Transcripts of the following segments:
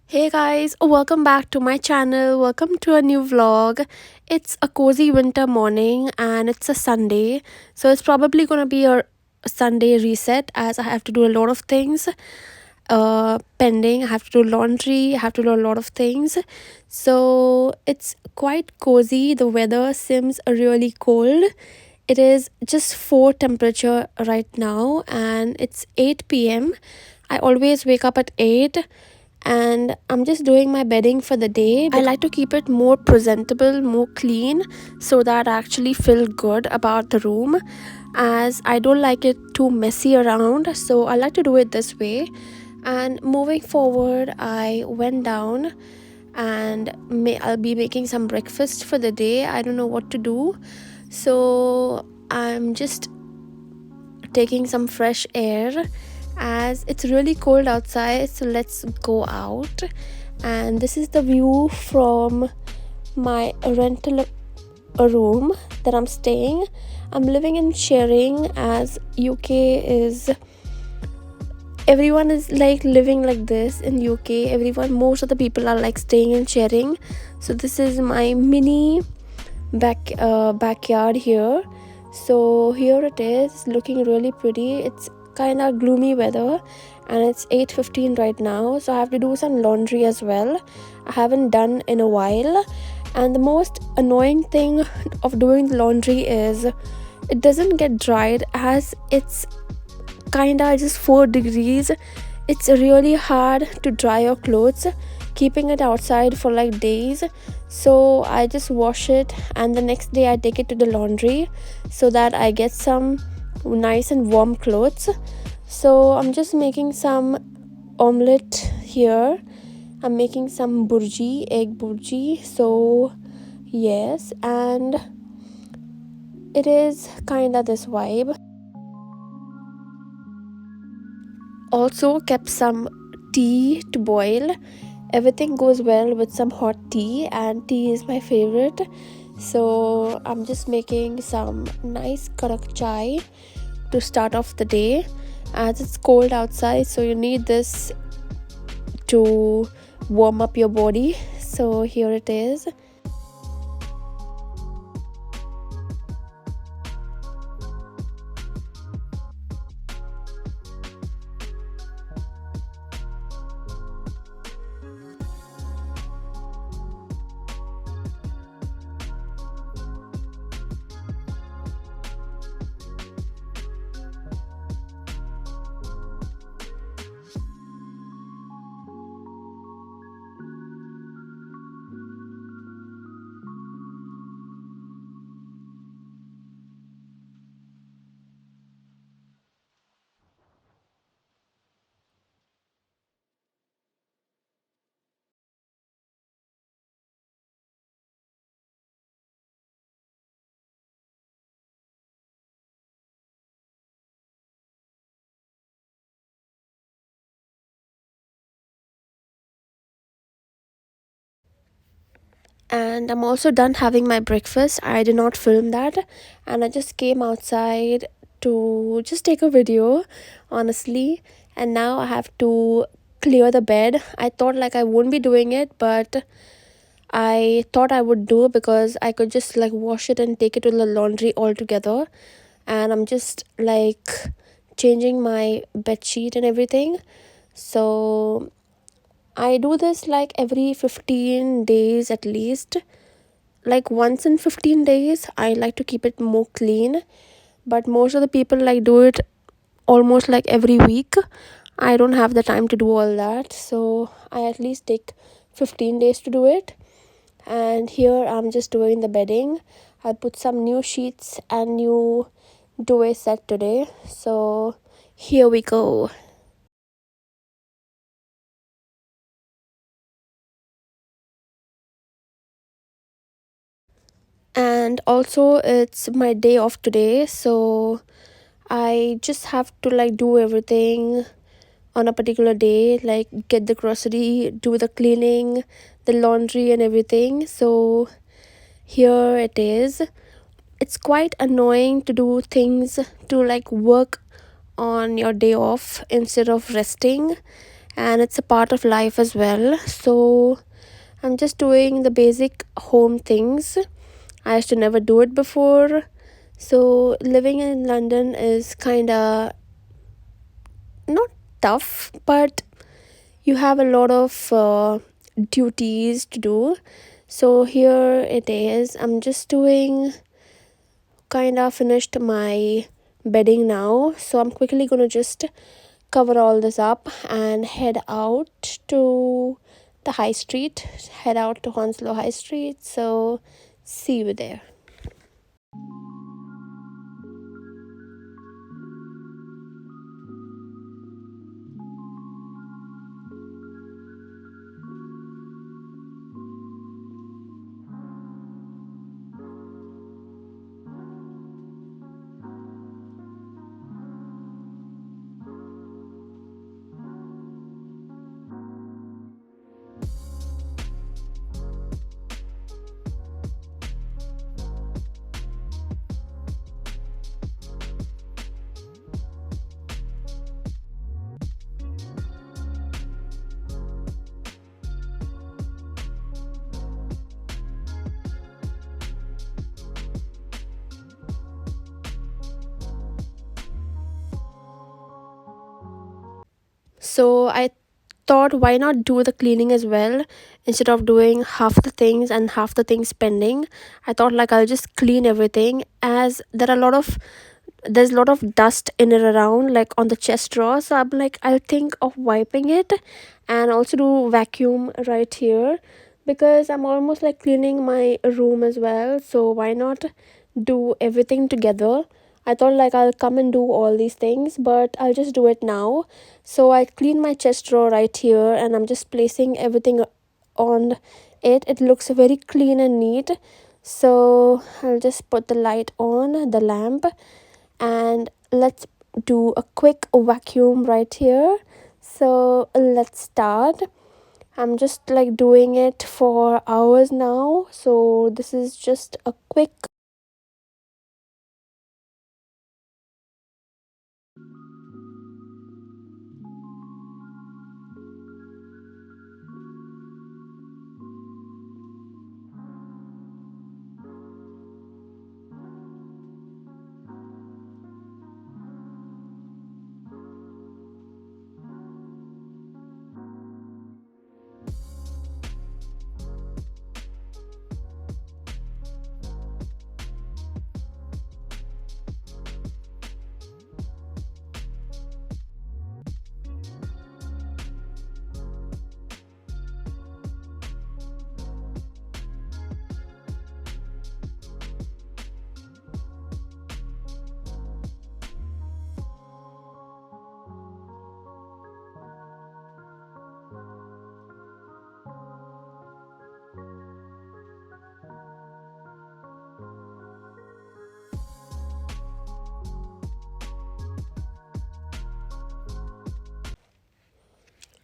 Hey guys, welcome back to my channel. Welcome to a new vlog. It's a cozy winter morning and it's a Sunday. So it's probably going to be a Sunday reset as I have to do a lot of things pending. I have to do laundry, I have to do a lot of things. So it's quite cozy. The weather seems really cold. It is just 4 temperature right now and it's 8 p.m. I always wake up at 8 and I'm just doing my bedding for the day. I like to keep it more presentable, more clean, so that I actually feel good about the room, as I don't like it too messy around. So I like to do it this way. And moving forward, I went down and I'll be making some breakfast for the day. I don't know what to do. So I'm just taking some fresh air as it's really cold outside, so let's go out. And this is the view from my rental room that I'm staying. I'm living in sharing, as UK is, everyone is like living like this in UK. Everyone, most of the people are like staying in sharing. So this is my mini backyard here. So here it is, looking really pretty. It's kind of gloomy weather and it's 8:15 right now, so I have to do some laundry as well. I haven't done in a while, and the most annoying thing of doing the laundry is it doesn't get dried, as it's kind of just 4 degrees. It's really hard to dry your clothes keeping it outside for like days. So I just wash it and the next day I take it to the laundry so that I get some nice and warm clothes. So I'm just making some omelette here. I'm making some burji, egg burji. So yes, and it is kind of this vibe. Also kept some tea to boil. Everything goes well with some hot tea, and tea is my favorite. So I'm just making some nice karak chai to start off the day, as it's cold outside, so you need this to warm up your body. So here it is. And I'm also done having my breakfast. I did not film that, and I just came outside to just take a video, honestly. And now I have to clear the bed. I thought like I won't be doing it, but I thought I would do, because I could just like wash it and take it to the laundry altogether. And I'm just like changing my bed sheet and everything. So I do this like every 15 days at least. Like once in 15 days, I like to keep it more clean. But most of the people like do it almost like every week. I don't have the time to do all that. So I at least take 15 days to do it. And here I'm just doing the bedding. I put some new sheets and new duvet set today. So here we go. And also it's my day off today, so I just have to like do everything on a particular day, like get the grocery, do the cleaning, the laundry and everything. So here it is. It's quite annoying to do things, to like work on your day off instead of resting, and it's a part of life as well. So I'm just doing the basic home things. I used to never do it before. So living in London is kind of not tough, but you have a lot of duties to do. So here it is. I'm just doing kind of finished my bedding now. So I'm quickly gonna just cover all this up and head out to the high street, head out to Hounslow High Street. So see you there. So I thought, why not do the cleaning as well instead of doing half the things and half the things pending. I thought like I'll just clean everything, as there's a lot of dust in and around, like on the chest drawer. So I'm like, I'll think of wiping it and also do vacuum right here, because I'm almost like cleaning my room as well. So why not do everything together? I thought like I'll come and do all these things, but I'll just do it now. So I clean my chest drawer right here, and I'm just placing everything on it. It looks very clean and neat. So I'll just put the light on the lamp, and let's do a quick vacuum right here. So let's start. I'm just like doing it for hours now, so this is just a quick.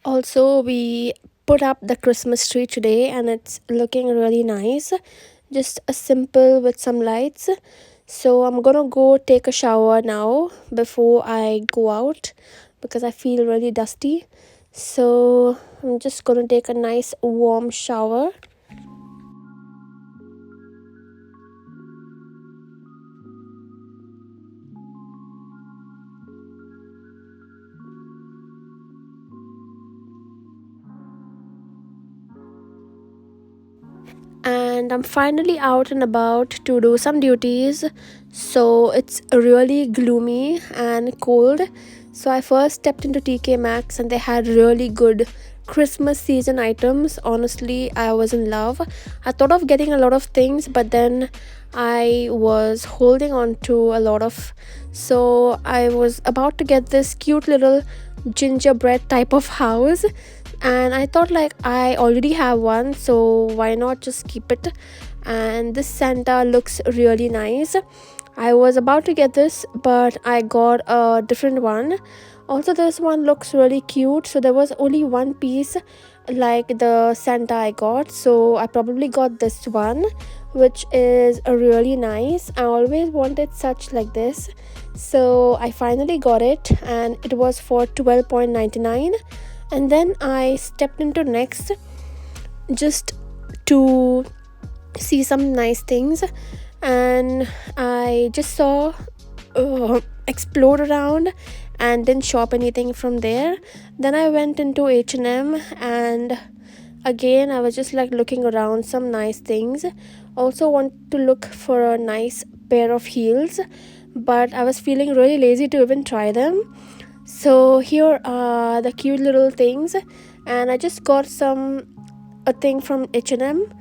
Also, we put up the Christmas tree today, and it's looking really nice. Just a simple with some lights. So I'm gonna go take a shower now before I go out, because I feel really dusty. So I'm just gonna take a nice warm shower. And I'm finally out and about to do some duties. So it's really gloomy and cold. So I first stepped into TK Maxx, and they had really good Christmas season items. Honestly, I was in love. I thought of getting a lot of things, but then I was holding on to a lot of. So I was about to get this cute little gingerbread type of house, and I thought like I already have one, so why not just keep it. And this Santa looks really nice. I was about to get this, but I got a different one. Also, this one looks really cute. So there was only one piece like the Santa I got, so I probably got this one, which is really nice. I always wanted such like this, so I finally got it, and it was for 12.99. And then I stepped into next just to see some nice things, and I just saw explored around and didn't shop anything from there. Then I went into H&M, and again I was just like looking around some nice things. Also want to look for a nice pair of heels, but I was feeling really lazy to even try them. So here are the cute little things, and I just got a thing from H&M.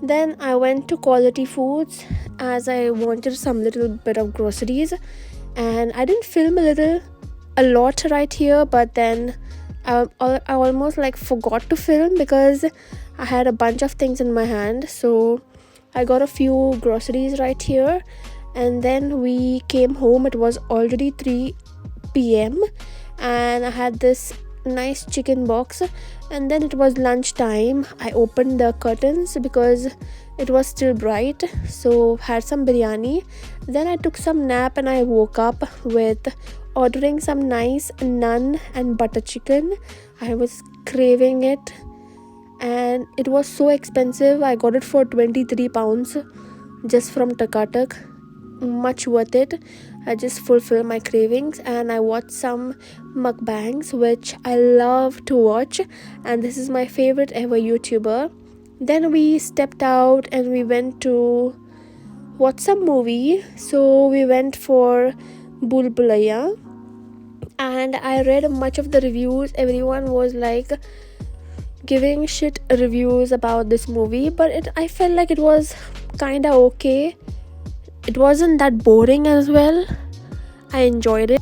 Then I went to Quality Foods as I wanted some little bit of groceries, and I didn't film a lot right here, but then I almost like forgot to film because I had a bunch of things in my hand. So I got a few groceries right here, and then we came home. It was already 3 p.m. and I had this nice chicken box, and then it was lunchtime. I opened the curtains because it was still bright, so had some biryani. Then I took some nap and I woke up with ordering some nice naan and butter chicken. I was craving it, and it was so expensive. I got it for 23 pounds just from Takatak. Much worth it. I just fulfilled my cravings, and I watched some mukbangs, which I love to watch, and this is my favorite ever YouTuber. Then we stepped out and we went to watch some movie. So we went for Bulbulaya, and I read much of the reviews. Everyone was like giving shit reviews about this movie, but I felt like it was kinda okay. It wasn't that boring as well. I enjoyed it.